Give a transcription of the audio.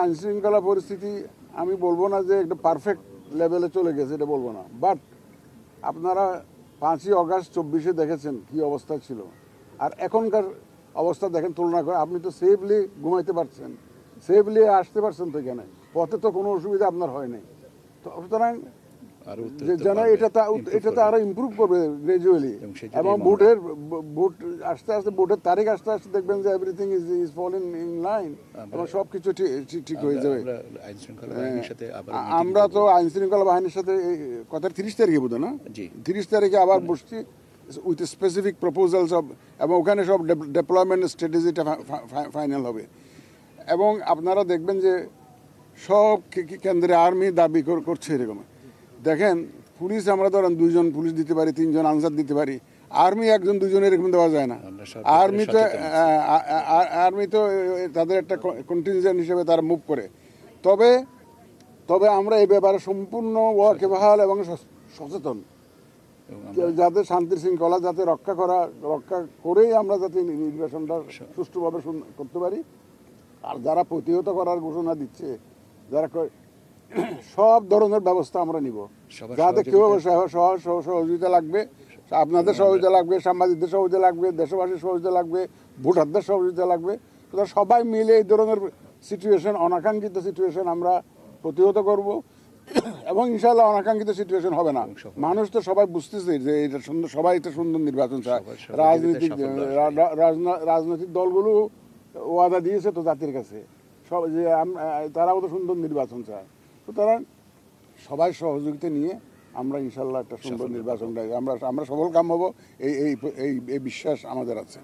আইনশৃঙ্খলা পরিস্থিতি আমি বলবো না যে একটা পারফেক্ট লেভেলে চলে গেছে, এটা বলবো না। বাট আপনারা 5ই আগস্ট 24-এ দেখেছেন কি অবস্থা ছিল, আর এখনকার অবস্থা দেখেন, তুলনা করে। আপনি তো সেফলি ঘুমাইতে পারছেন, সেফলি আসতে পারছেন তো এখানে, পথে তো কোনো অসুবিধা আপনার হয় নাই। তো সুতরাং যেন এটাতে আরো ইমপ্রুভ করবে গ্রাজুয়ালি, এবং ভোট আস্তে আস্তে, ভোটের তারিখ আস্তে আস্তে দেখবেন যে everything is falling in line, এবং সবকিছু ঠিক হয়ে যাবে। আমরা তো আইন শৃঙ্খলা বাহিনীর সাথে কথা 30 তারিখে বোধ না, 30 তারিখে আবার বসছি উইথ স্পেসিফিক প্রপোজালস অফ, এবং ওখানে সব ডেপ্লয়মেন্ট স্ট্র্যাটেজিটা ফাইনাল হবে। এবং আপনারা দেখবেন যে সব কেন্দ্রে আর্মি দাবি করছে এরকম। দেখেন, পুলিশ আমরা ধরেন 2জন পুলিশ দিতে পারি, 3জন আনসার দিতে পারি, আর্মি 1জন 2জন এরকম দেওয়া যায় না। আর্মি তো তাদের একটা কন্টিনজেন্ট হিসেবে তারা মুভ করে। তবে আমরা এই ব্যাপারে সম্পূর্ণ ওয়াকিবহাল এবং সচেতন, যাতে শান্তি শৃঙ্খলা যাতে রক্ষা করেই আমরা যাতে নির্বাচনটা সুষ্ঠুভাবে করতে পারি। আর যারা প্রতিহত করার ঘোষণা দিচ্ছে, যারা সব ধরনের ব্যবস্থা আমরা নিব, যাতে কেউ সহযোগিতা লাগবে, আপনাদের সহযোগিতা লাগবে, সাংবাদিকদের সহযোগিতা লাগবে, দেশবাসীর সহযোগিতা লাগবে, ভোটারদের সহযোগিতা লাগবে। সবাই মিলে এই ধরনের সিচুয়েশন, অনাকাঙ্ক্ষিত সিচুয়েশন আমরা প্রতিহত করব, এবং ইনশাআল্লাহ অনাকাঙ্ক্ষিত সিচুয়েশন হবে না। মানুষ তো সবাই বুঝতেছে যে এটা সুন্দর, সবাই এটা সুন্দর নির্বাচন চায়। রাজনৈতিক দলগুলো ওয়াদা দিয়েছে তো জাতির কাছে, সব যে তারাও তো সুন্দর নির্বাচন চায়। সুতরাং সবাই সহযোগিতা নিয়ে আমরা ইনশাল্লাহ একটা সুন্দর নির্বাচন, আমরা সফল কাম হব, এই বিশ্বাস আমাদের আছে।